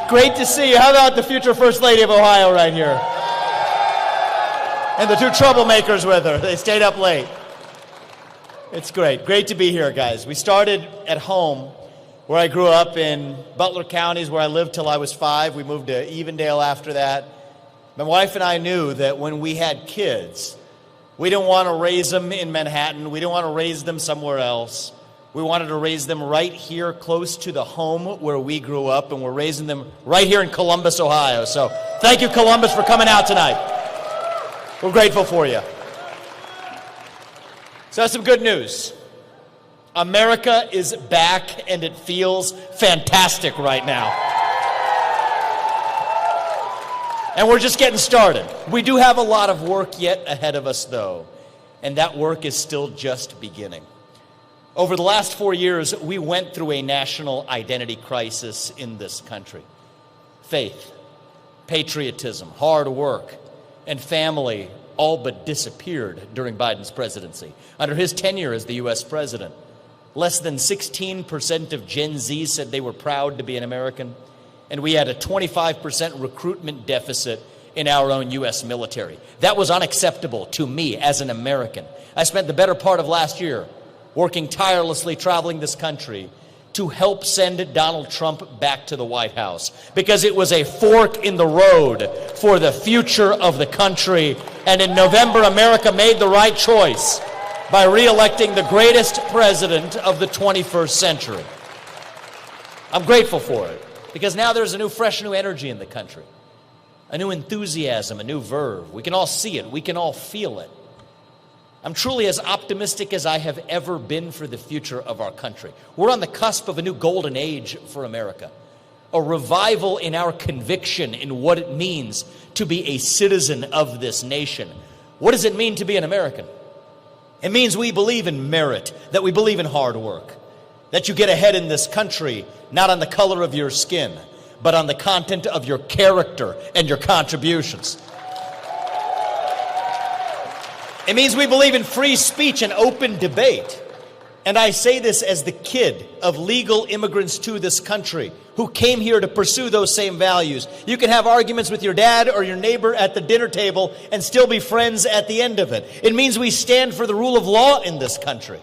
Great to see you. How about the future First Lady of Ohio right here? And the two troublemakers with her. They stayed up late. It's great. Great to be here, guys. We started at home where I grew up in Butler counties, where I lived till I was 5. We moved to Evendale after that. My wife and I knew that when we had kids, we didn't want to raise them in Manhattan. We didn't want to raise them somewhere else. We wanted to raise them right here close to the home where we grew up, and we're raising them right here in Columbus, Ohio. So thank you, Columbus, for coming out tonight. We're grateful for you. So that's some good news. America is back, and it feels fantastic right now. And we're just getting started. We do have a lot of work yet ahead of us, though, and that work is still just beginning. Over the last 4 years, we went through a national identity crisis in this country. Faith, patriotism, hard work, and family all but disappeared during Biden's presidency. Under his tenure as the U.S. president, less than 16% of Gen Z said they were proud to be an American, and we had a 25% recruitment deficit in our own U.S. military. That was unacceptable to me as an American. I spent the better part of last year working tirelessly, traveling this country to help send Donald Trump back to the White House, because it was a fork in the road for the future of the country. And in November, America made the right choice by re-electing the greatest president of the 21st century. I'm grateful for it, because now there's a fresh new energy in the country, a new enthusiasm, a new verve. We can all see it. We can all feel it. I'm truly as optimistic as I have ever been for the future of our country. We're on the cusp of a new golden age for America, a revival in our conviction in what it means to be a citizen of this nation. What does it mean to be an American? It means we believe in merit, that we believe in hard work, that you get ahead in this country not on the color of your skin, but on the content of your character and your contributions. It means we believe in free speech and open debate. And I say this as the kid of legal immigrants to this country who came here to pursue those same values. You can have arguments with your dad or your neighbor at the dinner table and still be friends at the end of it. It means we stand for the rule of law in this country,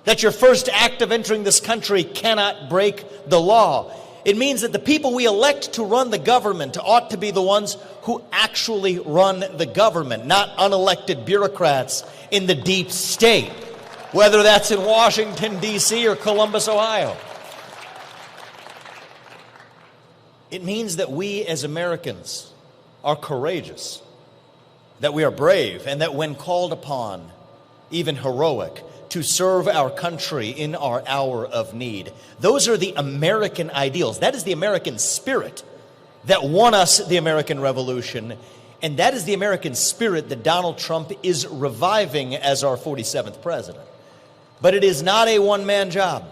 that your first act of entering this country cannot break the law. It means that the people we elect to run the government ought to be the ones who actually run the government, not unelected bureaucrats in the deep state, whether that's in Washington, D.C. or Columbus, Ohio. It means that we as Americans are courageous, that we are brave, and that when called upon, even heroic, to serve our country in our hour of need. Those are the American ideals. That is the American spirit that won us the American Revolution, and that is the American spirit that Donald Trump is reviving as our 47th president. But it is not a one-man job.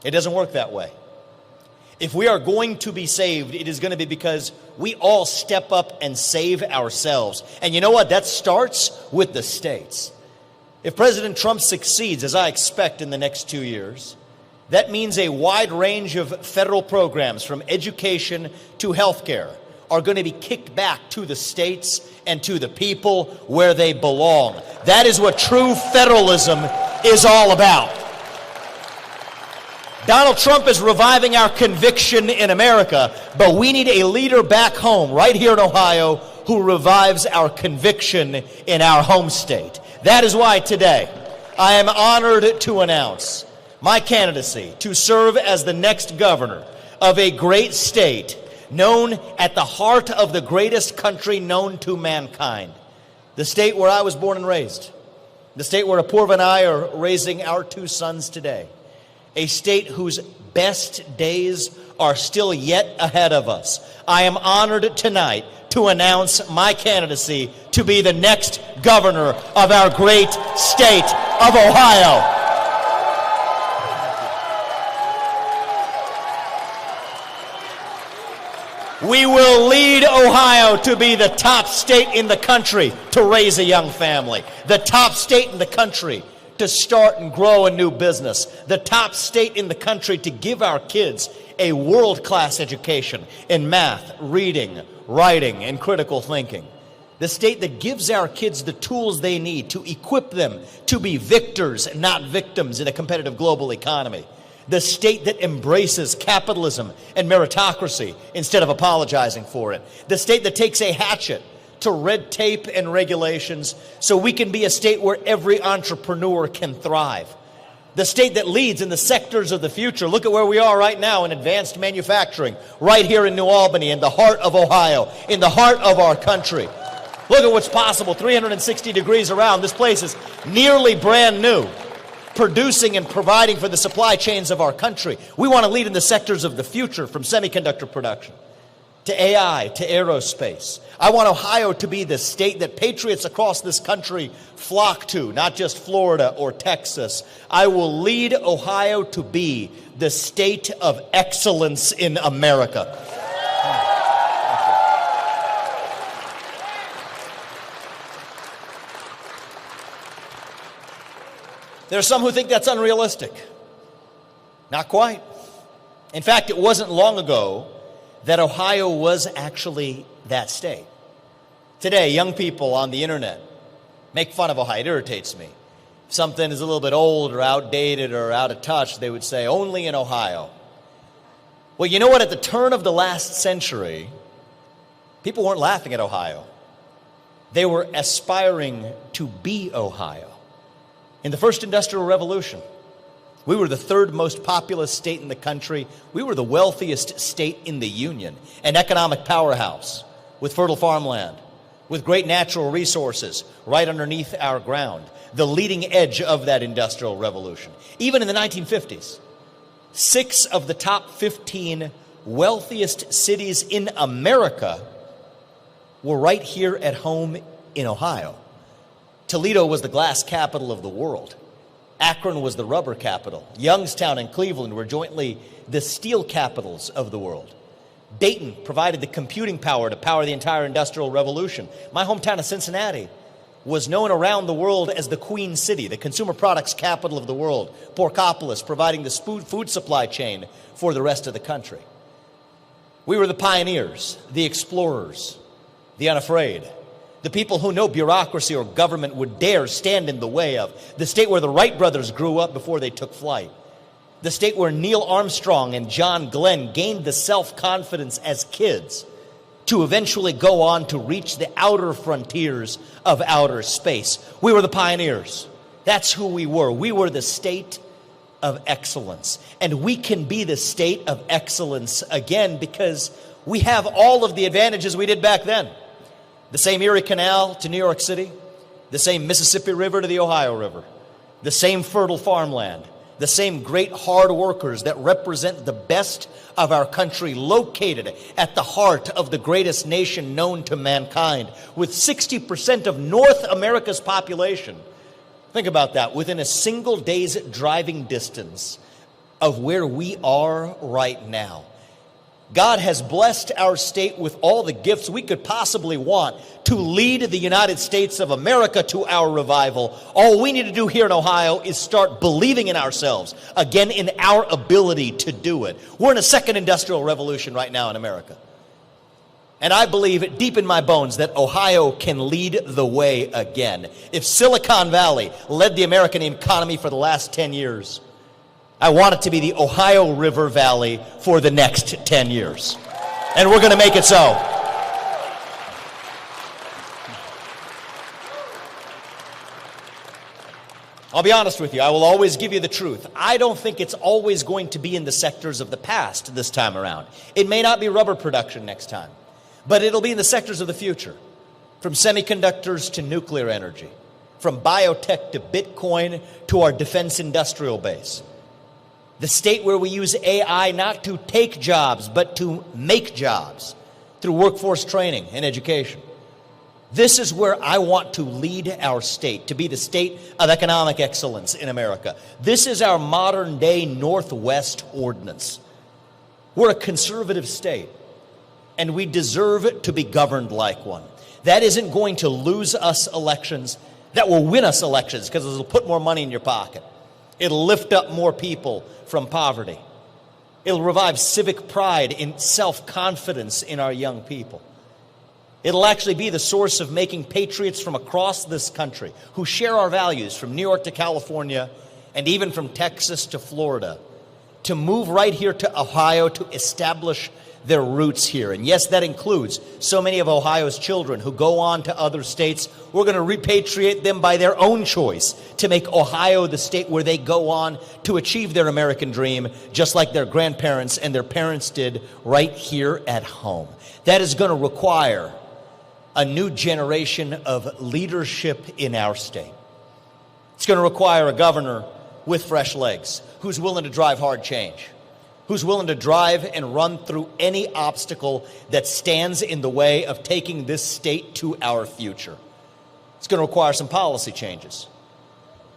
It doesn't work that way. If we are going to be saved, it is going to be because we all step up and save ourselves. And you know what? That starts with the states. If President Trump succeeds, as I expect in the next 2 years, that means a wide range of federal programs, from education to health care, are going to be kicked back to the states and to the people where they belong. That is what true federalism is all about. Donald Trump is reviving our conviction in America, but we need a leader back home, right here in Ohio, who revives our conviction in our home state. That is why today I am honored to announce my candidacy to serve as the next governor of a great state known at the heart of the greatest country known to mankind, the state where I was born and raised, the state where Apurva and I are raising our 2 sons today, a state whose best days are still yet ahead of us. I am honored tonight to announce my candidacy to be the next governor of our great state of Ohio. We will lead Ohio to be the top state in the country to raise a young family, the top state in the country to start and grow a new business, the top state in the country to give our kids a world-class education in math, reading, writing, and critical thinking. The state that gives our kids the tools they need to equip them to be victors, not victims, in a competitive global economy. The state that embraces capitalism and meritocracy instead of apologizing for it. The state that takes a hatchet to red tape and regulations so we can be a state where every entrepreneur can thrive. The state that leads in the sectors of the future. Look at where we are right now in advanced manufacturing, right here in New Albany, in the heart of Ohio, in the heart of our country. Look at what's possible, 360 degrees around. This place is nearly brand new, producing and providing for the supply chains of our country. We want to lead in the sectors of the future, from semiconductor production to AI to aerospace. I want Ohio to be the state that patriots across this country flock to, not just Florida or Texas. I will lead Ohio to be the state of excellence in America. There are some who think that's unrealistic. Not quite. In fact, it wasn't long ago that Ohio was actually that state. Today, young people on the internet make fun of Ohio. It irritates me. If something is a little bit old or outdated or out of touch, they would say, only in Ohio. Well, you know what? At the turn of the last century, people weren't laughing at Ohio. They were aspiring to be Ohio. In the first industrial revolution, we were the third most populous state in the country. We were the wealthiest state in the Union, an economic powerhouse with fertile farmland, with great natural resources right underneath our ground, the leading edge of that industrial revolution. Even in the 1950s, 6 of the top 15 wealthiest cities in America were right here at home in Ohio. Toledo was the glass capital of the world. Akron was the rubber capital. Youngstown and Cleveland were jointly the steel capitals of the world. Dayton provided the computing power to power the entire industrial revolution. My hometown of Cincinnati was known around the world as the Queen City, the consumer products capital of the world. Porkopolis providing the food supply chain for the rest of the country. We were the pioneers, the explorers, the unafraid. The people who no bureaucracy or government would dare stand in the way of. The state where the Wright brothers grew up before they took flight. The state where Neil Armstrong and John Glenn gained the self-confidence as kids to eventually go on to reach the outer frontiers of outer space. We were the pioneers. That's who we were. We were the state of excellence. And we can be the state of excellence again because we have all of the advantages we did back then. The same Erie Canal to New York City, the same Mississippi River to the Ohio River, the same fertile farmland, the same great hard workers that represent the best of our country located at the heart of the greatest nation known to mankind, with 60% of North America's population. Think about that, within a single day's driving distance of where we are right now. God has blessed our state with all the gifts we could possibly want to lead the United States of America to our revival. All we need to do here in Ohio is start believing in ourselves, again, in our ability to do it. We're in a second industrial revolution right now in America. And I believe deep in my bones that Ohio can lead the way again. If Silicon Valley led the American economy for the last 10 years, I want it to be the Ohio River Valley for the next 10 years. And we're going to make it so. I'll be honest with you. I will always give you the truth. I don't think it's always going to be in the sectors of the past this time around. It may not be rubber production next time, but it'll be in the sectors of the future, from semiconductors to nuclear energy, from biotech to Bitcoin to our defense industrial base. The state where we use AI not to take jobs, but to make jobs through workforce training and education. This is where I want to lead our state, to be the state of economic excellence in America. This is our modern day Northwest ordinance. We're a conservative state, and we deserve to be governed like one. That isn't going to lose us elections. That will win us elections because it'll put more money in your pocket. It'll lift up more people from poverty. It'll revive civic pride and self-confidence in our young people. It'll actually be the source of making patriots from across this country who share our values, from New York to California and even from Texas to Florida, to move right here to Ohio to establish their roots here. And yes, that includes so many of Ohio's children who go on to other states. We're going to repatriate them by their own choice to make Ohio the state where they go on to achieve their American dream, just like their grandparents and their parents did right here at home. That is going to require a new generation of leadership in our state. It's going to require a governor with fresh legs, who's willing to drive hard change, who's willing to drive and run through any obstacle that stands in the way of taking this state to our future. It's going to require some policy changes.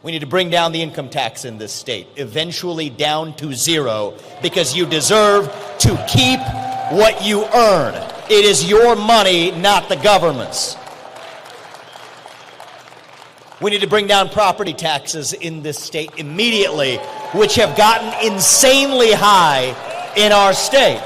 We need to bring down the income tax in this state, eventually down to zero, because you deserve to keep what you earn. It is your money, not the government's. We need to bring down property taxes in this state immediately, which have gotten insanely high in our state.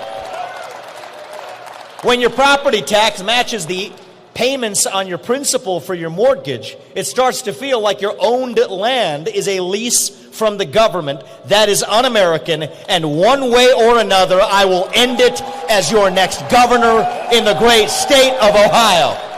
When your property tax matches the payments on your principal for your mortgage, it starts to feel like your owned land is a lease from the government. That is un-American, and one way or another, I will end it as your next governor in the great state of Ohio.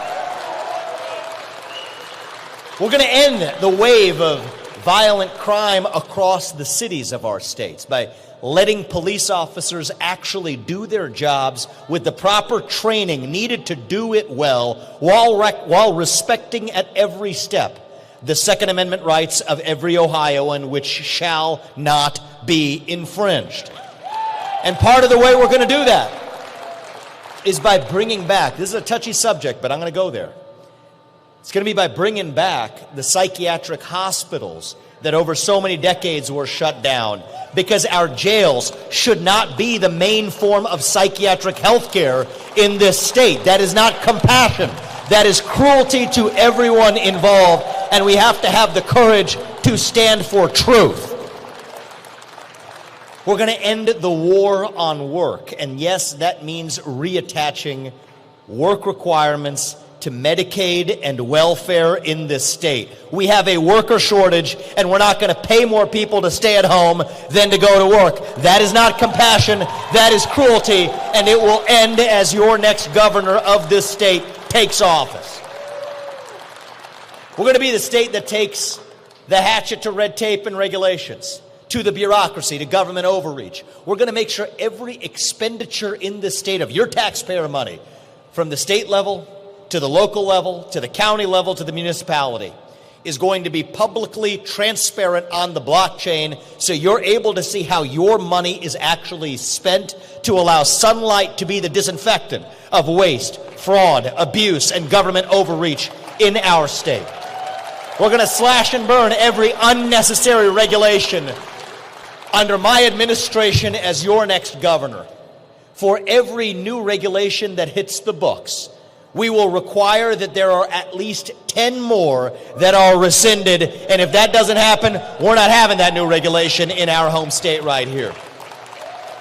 We're going to end the wave of violent crime across the cities of our states by letting police officers actually do their jobs with the proper training needed to do it well, while respecting at every step the Second Amendment rights of every Ohioan, which shall not be infringed. And part of the way we're going to do that is by bringing back, this is a touchy subject, but I'm going to go there. It's going to be by bringing back the psychiatric hospitals that over so many decades were shut down, because our jails should not be the main form of psychiatric health care in this state. That is not compassion. That is cruelty to everyone involved, and we have to have the courage to stand for truth. We're going to end the war on work, and yes, that means reattaching work requirements to Medicaid and welfare in this state. We have a worker shortage, and we're not going to pay more people to stay at home than to go to work. That is not compassion, that is cruelty, and it will end as your next governor of this state takes office. We're going to be the state that takes the hatchet to red tape and regulations, to the bureaucracy, to government overreach. We're going to make sure every expenditure in this state of your taxpayer money, from the state level to the local level, to the county level, to the municipality, is going to be publicly transparent on the blockchain, so you're able to see how your money is actually spent, to allow sunlight to be the disinfectant of waste, fraud, abuse, and government overreach in our state. We're going to slash and burn every unnecessary regulation under my administration as your next governor. For every new regulation that hits the books, we will require that there are at least 10 more that are rescinded. And if that doesn't happen, we're not having that new regulation in our home state right here.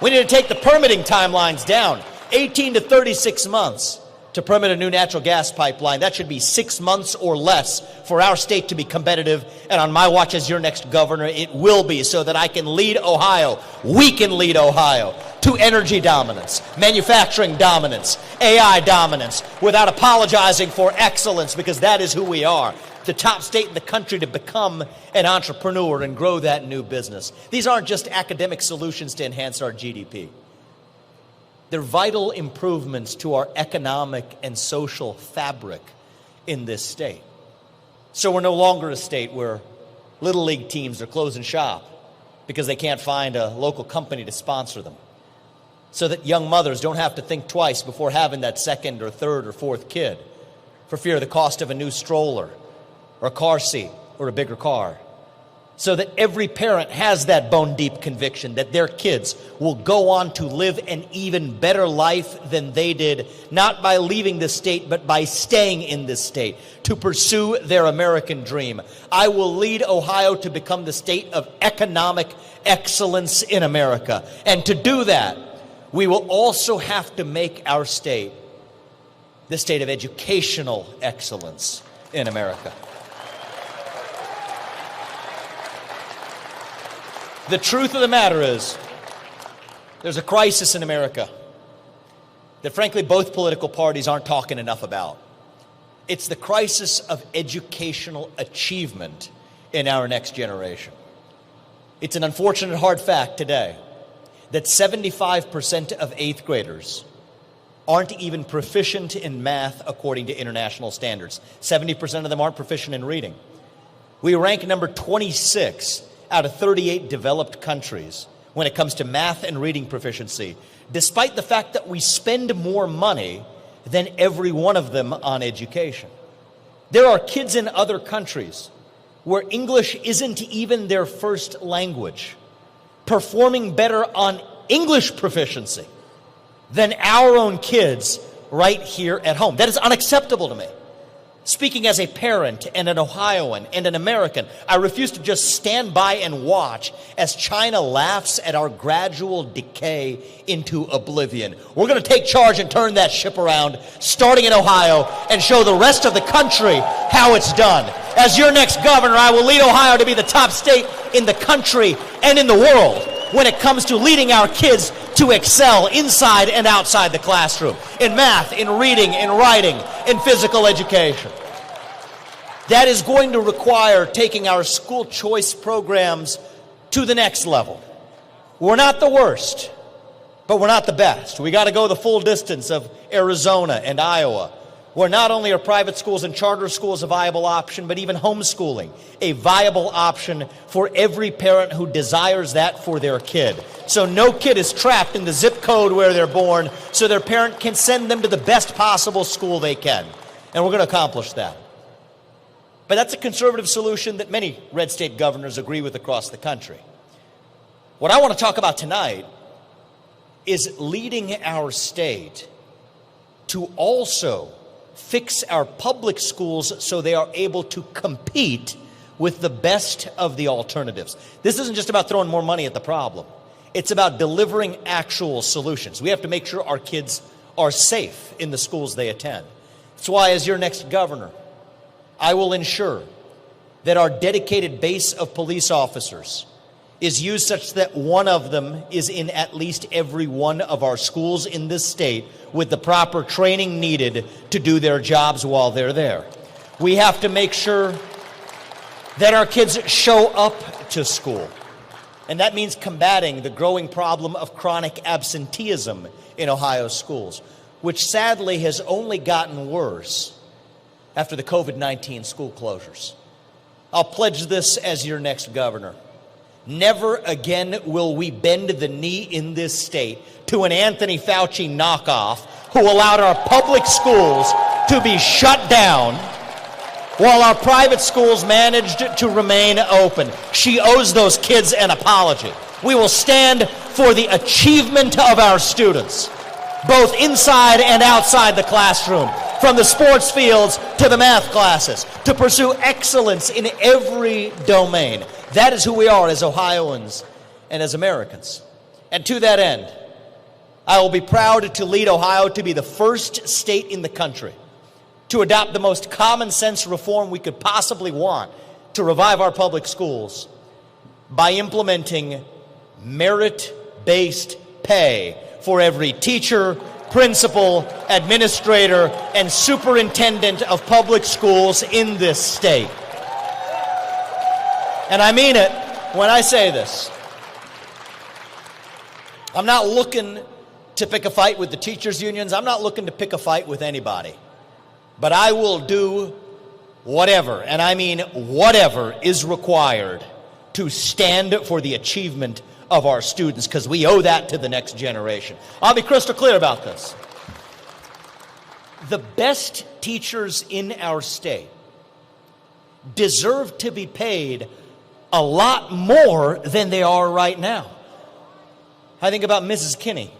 We need to take the permitting timelines down, 18 to 36 months to permit a new natural gas pipeline. That should be 6 months or less for our state to be competitive. And on my watch as your next governor, it will be, so that I can lead Ohio. We can lead Ohio to energy dominance, manufacturing dominance, AI dominance, without apologizing for excellence, because that is who we are. The top state in the country to become an entrepreneur and grow that new business. These aren't just academic solutions to enhance our GDP. They're vital improvements to our economic and social fabric in this state. So we're no longer a state where little league teams are closing shop because they can't find a local company to sponsor them, so that young mothers don't have to think twice before having that second or third or fourth kid for fear of the cost of a new stroller or a car seat or a bigger car. so that every parent has that bone-deep conviction that their kids will go on to live an even better life than they did, not by leaving this state, but by staying in this state to pursue their American dream. I will lead Ohio to become the state of economic excellence in America. And to do that, we will also have to make our state the state of educational excellence in America. The truth of the matter is, there's a crisis in America that frankly both political parties aren't talking enough about. It's the crisis of educational achievement in our next generation. It's an unfortunate hard fact today that 75% of 8th graders aren't even proficient in math according to international standards. 70% of them aren't proficient in reading. We rank number 26 out of 38 developed countries when it comes to math and reading proficiency, despite the fact that we spend more money than every one of them on education. There are kids in other countries where English isn't even their first language, performing better on English proficiency than our own kids right here at home. That is unacceptable to me. Speaking as a parent and an Ohioan and an American, I refuse to just stand by and watch as China laughs at our gradual decay into oblivion. We're going to take charge and turn that ship around, starting in Ohio, and show the rest of the country how it's done. As your next governor, I will lead Ohio to be the top state in the country and in the world when it comes to leading our kids to excel inside and outside the classroom, in math, in reading, in writing, in physical education. That is going to require taking our school choice programs to the next level. We're not the worst, but we're not the best. We got to go the full distance of Arizona and Iowa, where not only are private schools and charter schools a viable option, but even homeschooling a viable option for every parent who desires that for their kid. So no kid is trapped in the zip code where they're born, so their parent can send them to the best possible school they can. And we're going to accomplish that. But that's a conservative solution that many red state governors agree with across the country. What I want to talk about tonight is leading our state to also fix our public schools so they are able to compete with the best of the alternatives. This isn't just about throwing more money at the problem. It's about delivering actual solutions. We have to make sure our kids are safe in the schools they attend. That's why, as your next governor, I will ensure that our dedicated base of police officers is used such that one of them is in at least every one of our schools in this state with the proper training needed to do their jobs while they're there. We have to make sure that our kids show up to school. And that means combating the growing problem of chronic absenteeism in Ohio schools, which sadly has only gotten worse after the COVID-19 school closures. I'll pledge this as your next governor. Never again will we bend the knee in this state to an Anthony Fauci knockoff who allowed our public schools to be shut down while our private schools managed to remain open. She owes those kids an apology. We will stand for the achievement of our students, both inside and outside the classroom, from the sports fields to the math classes, to pursue excellence in every domain. That is who we are as Ohioans and as Americans. And to that end, I will be proud to lead Ohio to be the first state in the country to adopt the most common sense reform we could possibly want to revive our public schools by implementing merit-based pay for every teacher, principal, administrator, and superintendent of public schools in this state. And I mean it when I say this. I'm not looking to pick a fight with the teachers' unions. I'm not looking to pick a fight with anybody. But I will do whatever, and I mean whatever, is required to stand for the achievement of our students, because we owe that to the next generation. I'll be crystal clear about this. The best teachers in our state deserve to be paid a lot more than they are right now. I think about Mrs. Kinney,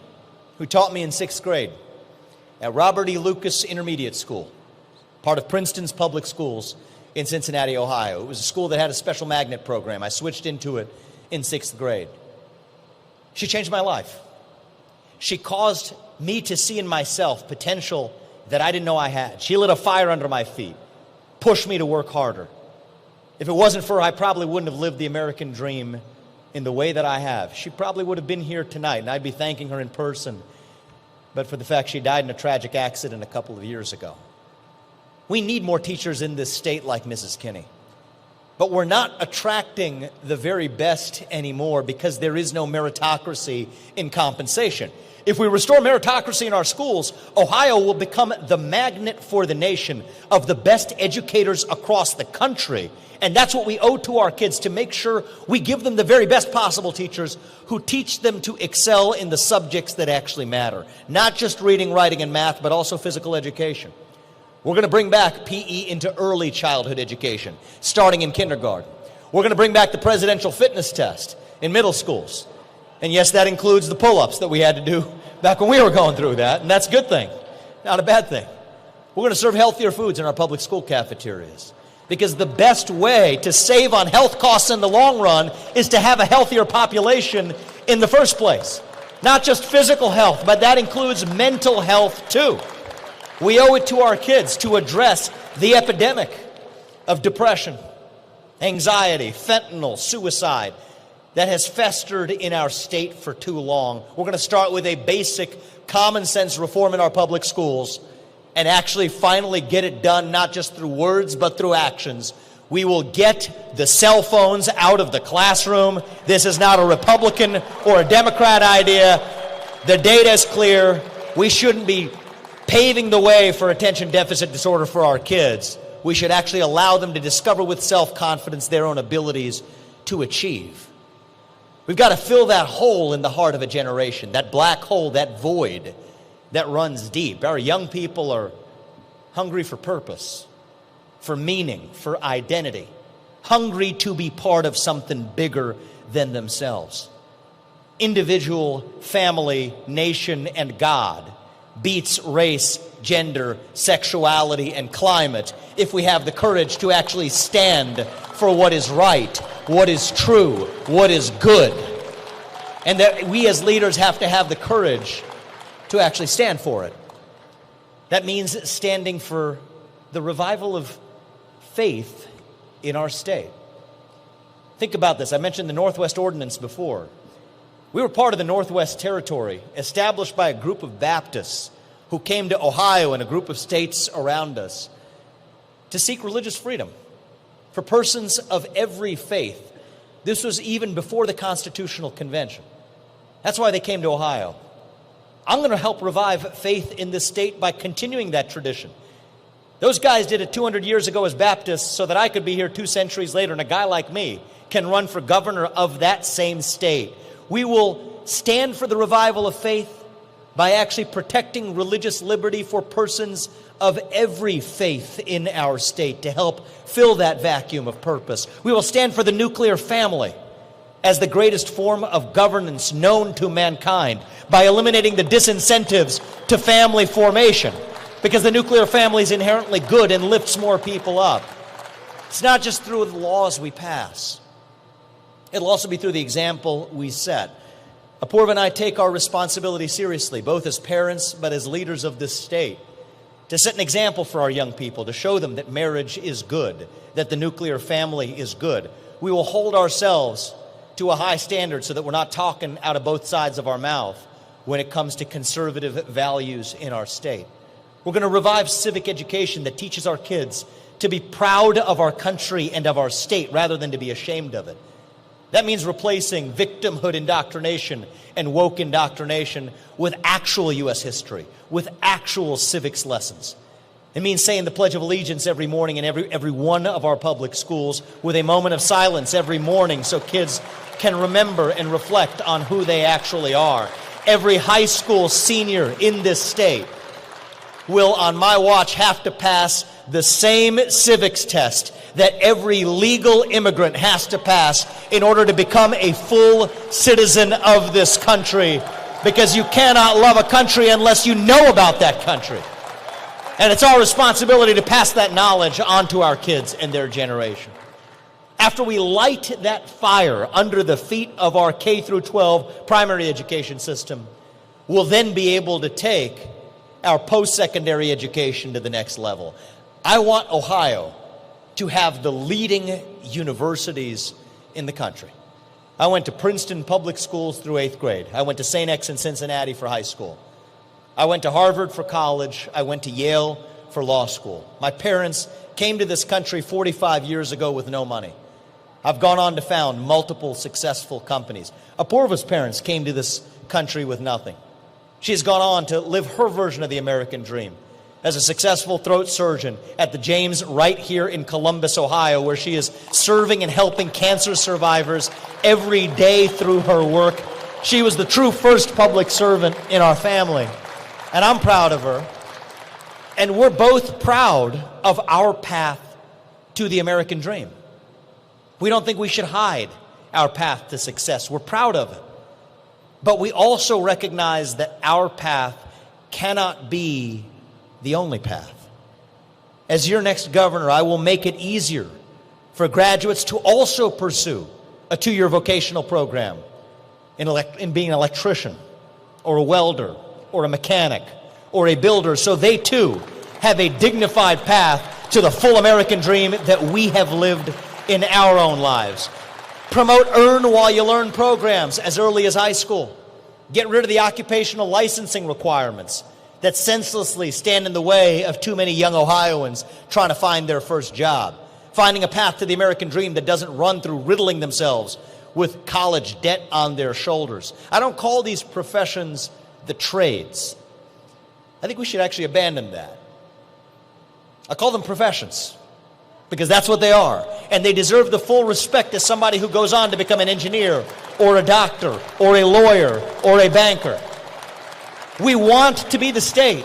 who taught me in 6th grade at Robert E. Lucas Intermediate School, part of Princeton's public schools in Cincinnati, Ohio. It was a school that had a special magnet program. I switched into it in 6th grade. She changed my life. She caused me to see in myself potential that I didn't know I had. She lit a fire under my feet, pushed me to work harder. If it wasn't for her, I probably wouldn't have lived the American dream in the way that I have. She probably would have been here tonight, and I'd be thanking her in person, but for the fact she died in a tragic accident a couple of years ago. We need more teachers in this state like Mrs. Kinney. But we're not attracting the very best anymore because there is no meritocracy in compensation. If we restore meritocracy in our schools, Ohio will become the magnet for the nation of the best educators across the country. And that's what we owe to our kids, to make sure we give them the very best possible teachers who teach them to excel in the subjects that actually matter. Not just reading, writing, and math, but also physical education. We're going to bring back PE into early childhood education, starting in kindergarten. We're going to bring back the presidential fitness test in middle schools. And yes, that includes the pull-ups that we had to do back when we were going through that, and that's a good thing, not a bad thing. We're going to serve healthier foods in our public school cafeterias, because the best way to save on health costs in the long run is to have a healthier population in the first place. Not just physical health, but that includes mental health too. We owe it to our kids to address the epidemic of depression, anxiety, fentanyl, suicide that has festered in our state for too long. We're going to start with a basic common sense reform in our public schools and actually finally get it done, not just through words, but through actions. We will get the cell phones out of the classroom. This is not a Republican or a Democrat idea. The data is clear. We shouldn't be paving the way for attention deficit disorder for our kids. We should actually allow them to discover with self-confidence their own abilities to achieve. We've got to fill that hole in the heart of a generation, that black hole, that void that runs deep. Our young people are hungry for purpose, for meaning, for identity, hungry to be part of something bigger than themselves. Individual, family, nation, and God beats race, gender, sexuality, and climate if we have the courage to actually stand for what is right, what is true, what is good. And that we as leaders have to have the courage to actually stand for it. That means standing for the revival of faith in our state. Think about this. I mentioned the Northwest Ordinance before. We were part of the Northwest Territory, established by a group of Baptists who came to Ohio and a group of states around us to seek religious freedom for persons of every faith. This was even before the Constitutional Convention. That's why they came to Ohio. I'm going to help revive faith in this state by continuing that tradition. Those guys did it 200 years ago as Baptists so that I could be here 2 centuries later and a guy like me can run for governor of that same state. We will stand for the revival of faith by actually protecting religious liberty for persons of every faith in our state to help fill that vacuum of purpose. We will stand for the nuclear family as the greatest form of governance known to mankind by eliminating the disincentives to family formation, because the nuclear family is inherently good and lifts more people up. It's not just through the laws we pass. It'll also be through the example we set. Apoorv and I take our responsibility seriously, both as parents but as leaders of this state, to set an example for our young people, to show them that marriage is good, that the nuclear family is good. We will hold ourselves to a high standard so that we're not talking out of both sides of our mouth when it comes to conservative values in our state. We're going to revive civic education that teaches our kids to be proud of our country and of our state rather than to be ashamed of it. That means replacing victimhood indoctrination and woke indoctrination with actual U.S. history, with actual civics lessons. It means saying the Pledge of Allegiance every morning in every one of our public schools with a moment of silence every morning so kids can remember and reflect on who they actually are. Every high school senior in this state will, on my watch, have to pass the same civics test that every legal immigrant has to pass in order to become a full citizen of this country. Because you cannot love a country unless you know about that country. And it's our responsibility to pass that knowledge on to our kids and their generation. After we light that fire under the feet of our K through 12 primary education system, we'll then be able to take our post-secondary education to the next level. I want Ohio to have the leading universities in the country. I went to Princeton public schools through 8th grade. I went to St. X in Cincinnati for high school. I went to Harvard for college. I went to Yale for law school. My parents came to this country 45 years ago with no money. I've gone on to found multiple successful companies. Apurva's parents came to this country with nothing. She's gone on to live her version of the American dream as a successful throat surgeon at the James right here in Columbus, Ohio, where she is serving and helping cancer survivors every day through her work. She was the true first public servant in our family, and I'm proud of her. And we're both proud of our path to the American dream. We don't think we should hide our path to success. We're proud of it. But we also recognize that our path cannot be the only path. As your next governor, I will make it easier for graduates to also pursue a 2-year vocational program in being an electrician or a welder or a mechanic or a builder, so they too have a dignified path to the full American dream that we have lived in our own lives. Promote earn while you learn programs as early as high school. Get rid of the occupational licensing requirements that senselessly stand in the way of too many young Ohioans trying to find their first job. Finding a path to the American dream that doesn't run through riddling themselves with college debt on their shoulders. I don't call these professions the trades. I think we should actually abandon that. I call them professions because that's what they are. And they deserve the full respect as somebody who goes on to become an engineer or a doctor or a lawyer or a banker. We want to be the state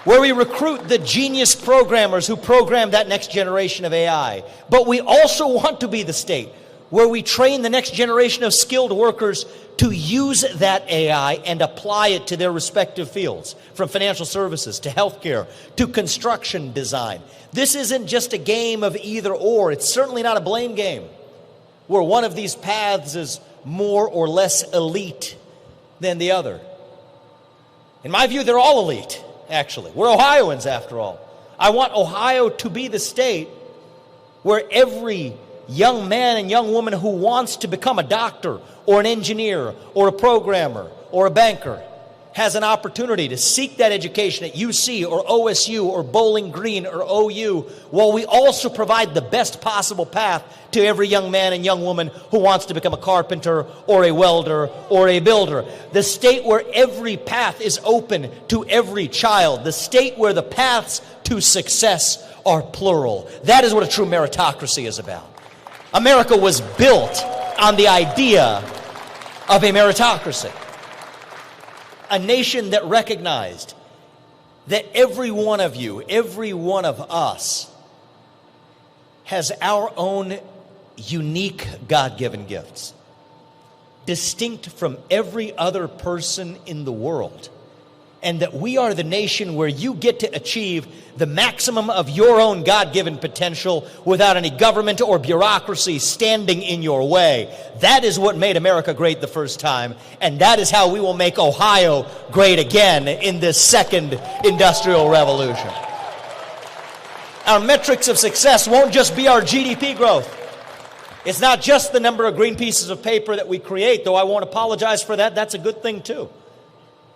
where we recruit the genius programmers who program that next generation of AI. But we also want to be the state where we train the next generation of skilled workers to use that AI and apply it to their respective fields, from financial services to healthcare to construction design. This isn't just a game of either or. It's certainly not a blame game where one of these paths is more or less elite than the other. In my view, they're all elite, actually. We're Ohioans, after all. I want Ohio to be the state where every young man and young woman who wants to become a doctor or an engineer or a programmer or a banker has an opportunity to seek that education at UC or OSU or Bowling Green or OU, while we also provide the best possible path to every young man and young woman who wants to become a carpenter or a welder or a builder. The state where every path is open to every child. The state where the paths to success are plural. That is what a true meritocracy is about. America was built on the idea of a meritocracy. A nation that recognized that every one of you, every one of us, has our own unique God-given gifts, distinct from every other person in the world, and that we are the nation where you get to achieve the maximum of your own God-given potential without any government or bureaucracy standing in your way. That is what made America great the first time, and that is how we will make Ohio great again in this second industrial revolution. Our metrics of success won't just be our GDP growth. It's not just the number of green pieces of paper that we create, though I won't apologize for that. That's a good thing too.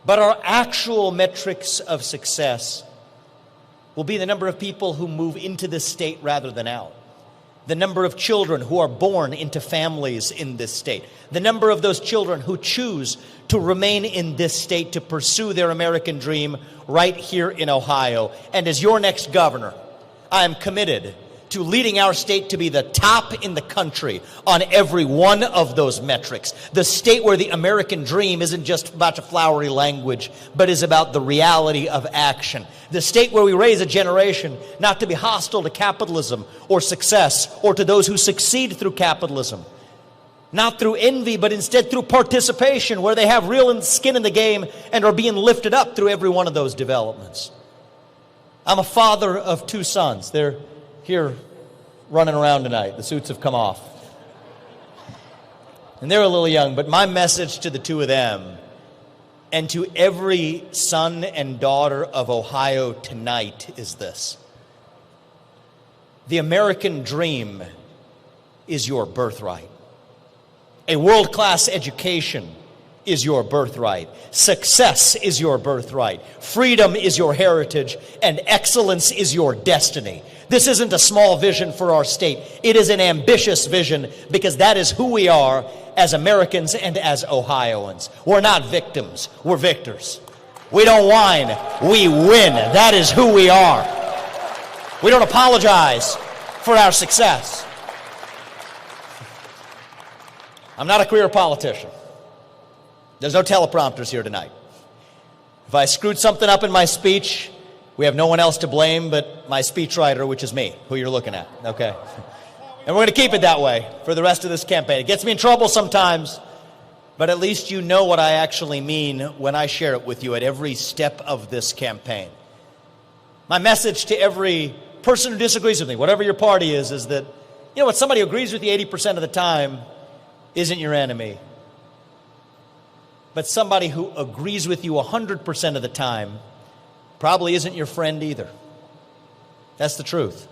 But our actual metrics of success will be the number of people who move into this state rather than out. The number of children who are born into families in this state. The number of those children who choose to remain in this state to pursue their American dream right here in Ohio. And as your next governor, I am committed to leading our state to be the top in the country on every one of those metrics. The state where the American dream isn't just about a flowery language, but is about the reality of action. The state where we raise a generation not to be hostile to capitalism or success or to those who succeed through capitalism. Not through envy, but instead through participation, where they have real skin in the game and are being lifted up through every one of those developments. I'm a father of 2 sons. They're here running around tonight. The suits have come off. And they're a little young, but my message to the 2 of them and to every son and daughter of Ohio tonight is this. The American dream is your birthright. A world-class education is your birthright. Success is your birthright. Freedom is your heritage, and excellence is your destiny. This isn't a small vision for our state. It is an ambitious vision, because that is who we are as Americans and as Ohioans. We're not victims. We're victors. We don't whine. We win. That is who we are. We don't apologize for our success. I'm not a career politician. There's no teleprompters here tonight. If I screwed something up in my speech, we have no one else to blame but my speechwriter, which is me, who you're looking at, okay? And we're going to keep it that way for the rest of this campaign. It gets me in trouble sometimes, but at least you know what I actually mean when I share it with you at every step of this campaign. My message to every person who disagrees with me, whatever your party is that, you know what, somebody who agrees with you 80% of the time isn't your enemy. But somebody who agrees with you 100% of the time probably isn't your friend either. That's the truth.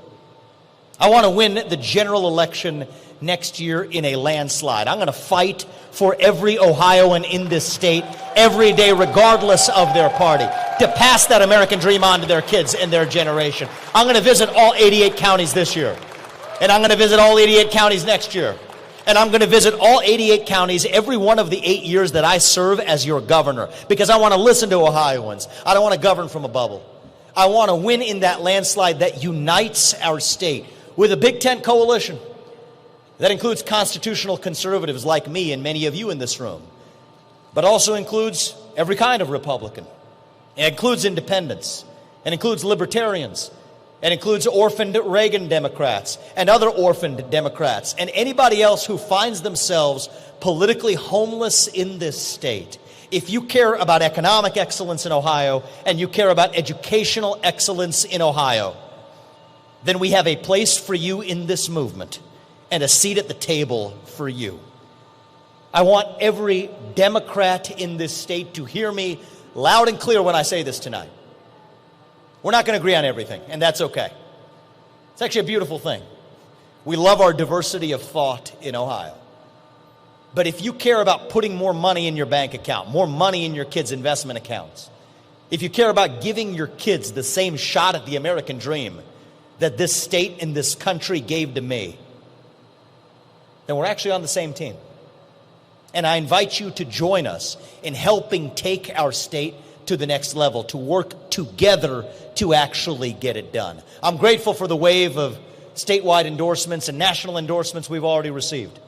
I want to win the general election next year in a landslide. I'm going to fight for every Ohioan in this state every day, regardless of their party, to pass that American dream on to their kids and their generation. I'm going to visit all 88 counties this year, and I'm going to visit all 88 counties next year. And I'm going to visit all 88 counties every one of the 8 years that I serve as your governor, because I want to listen to Ohioans. I don't want to govern from a bubble. I want to win in that landslide that unites our state with a Big Tent coalition that includes constitutional conservatives like me and many of you in this room, but also includes every kind of Republican. It includes independents. It includes libertarians. It includes orphaned Reagan Democrats and other orphaned Democrats and anybody else who finds themselves politically homeless in this state. If you care about economic excellence in Ohio and you care about educational excellence in Ohio, then we have a place for you in this movement and a seat at the table for you. I want every Democrat in this state to hear me loud and clear when I say this tonight. We're not going to agree on everything, and that's okay. It's actually a beautiful thing. We love our diversity of thought in Ohio. But if you care about putting more money in your bank account, more money in your kids' investment accounts, if you care about giving your kids the same shot at the American dream that this state and this country gave to me, then we're actually on the same team. And I invite you to join us in helping take our state to the next level, to work together to actually get it done. I'm grateful for the wave of statewide endorsements and national endorsements we've already received.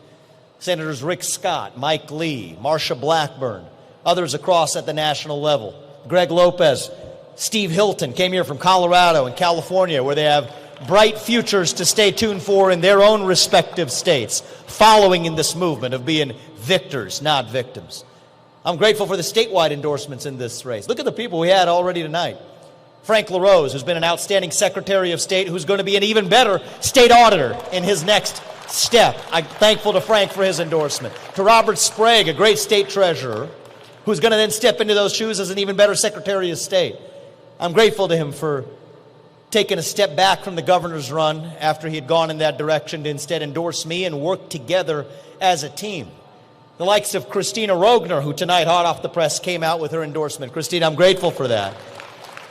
Senators Rick Scott, Mike Lee, Marsha Blackburn, others across at the national level. Greg Lopez, Steve Hilton came here from Colorado and California, where they have bright futures to stay tuned for in their own respective states, following in this movement of being victors, not victims. I'm grateful for the statewide endorsements in this race. Look at the people we had already tonight. Frank LaRose, who's been an outstanding Secretary of State, who's going to be an even better state auditor in his next step. I'm thankful to Frank for his endorsement. To Robert Sprague, a great state treasurer, who's going to then step into those shoes as an even better Secretary of State. I'm grateful to him for taking a step back from the governor's run after he had gone in that direction to instead endorse me and work together as a team. The likes of Christina Rogner, who tonight, hot off the press, came out with her endorsement. Christina, I'm grateful for that.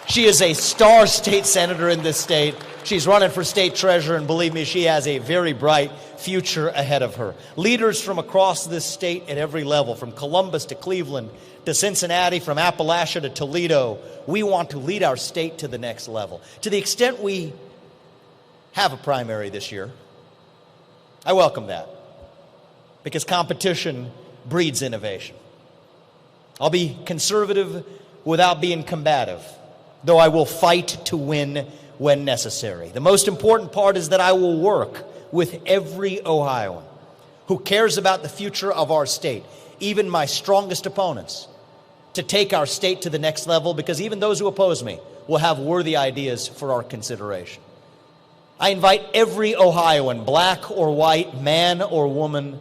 She is a star state senator in this state. She's running for state treasurer, and believe me, she has a very bright future ahead of her. Leaders from across this state at every level, from Columbus to Cleveland to Cincinnati, from Appalachia to Toledo, we want to lead our state to the next level. To the extent we have a primary this year. I welcome that because competition breeds innovation. I'll be conservative without being combative, though I will fight to win when necessary. The most important part is that I will work with every Ohioan who cares about the future of our state, even my strongest opponents, to take our state to the next level, because even those who oppose me will have worthy ideas for our consideration. I invite every Ohioan, black or white, man or woman,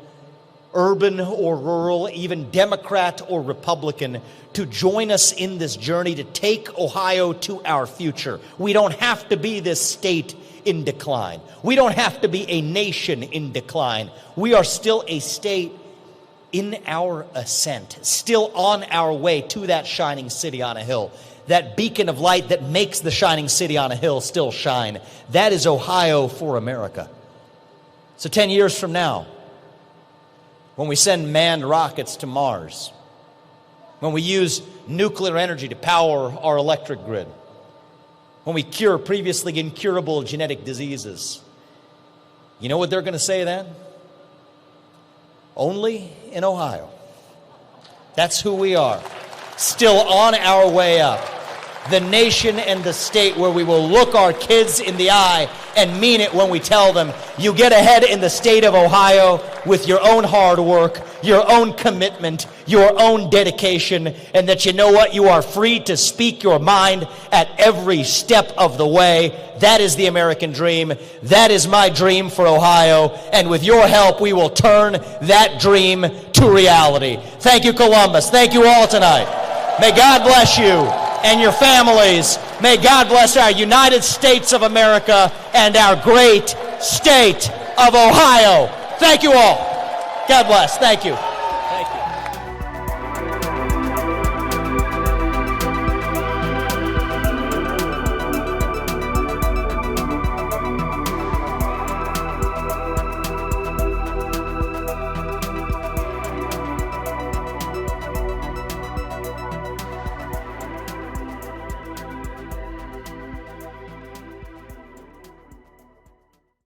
urban or rural, even Democrat or Republican, to join us in this journey to take Ohio to our future. We don't have to be this state in decline. We don't have to be a nation in decline. We are still a state in our ascent, still on our way to that shining city on a hill, that beacon of light that makes the shining city on a hill still shine. That is Ohio for America. So 10 years from now, when we send manned rockets to Mars, when we use nuclear energy to power our electric grid, when we cure previously incurable genetic diseases, you know what they're going to say then? Only in Ohio. That's who we are. Still on our way up. The nation and the state where we will look our kids in the eye and mean it when we tell them, you get ahead in the state of Ohio with your own hard work, your own commitment, your own dedication, and that you know what? You are free to speak your mind at every step of the way. That is the American dream. That is my dream for Ohio. And with your help, we will turn that dream to reality. Thank you, Columbus. Thank you all tonight. May God bless you and your families. May God bless our United States of America and our great state of Ohio. Thank you all. God bless. Thank you. Thank you.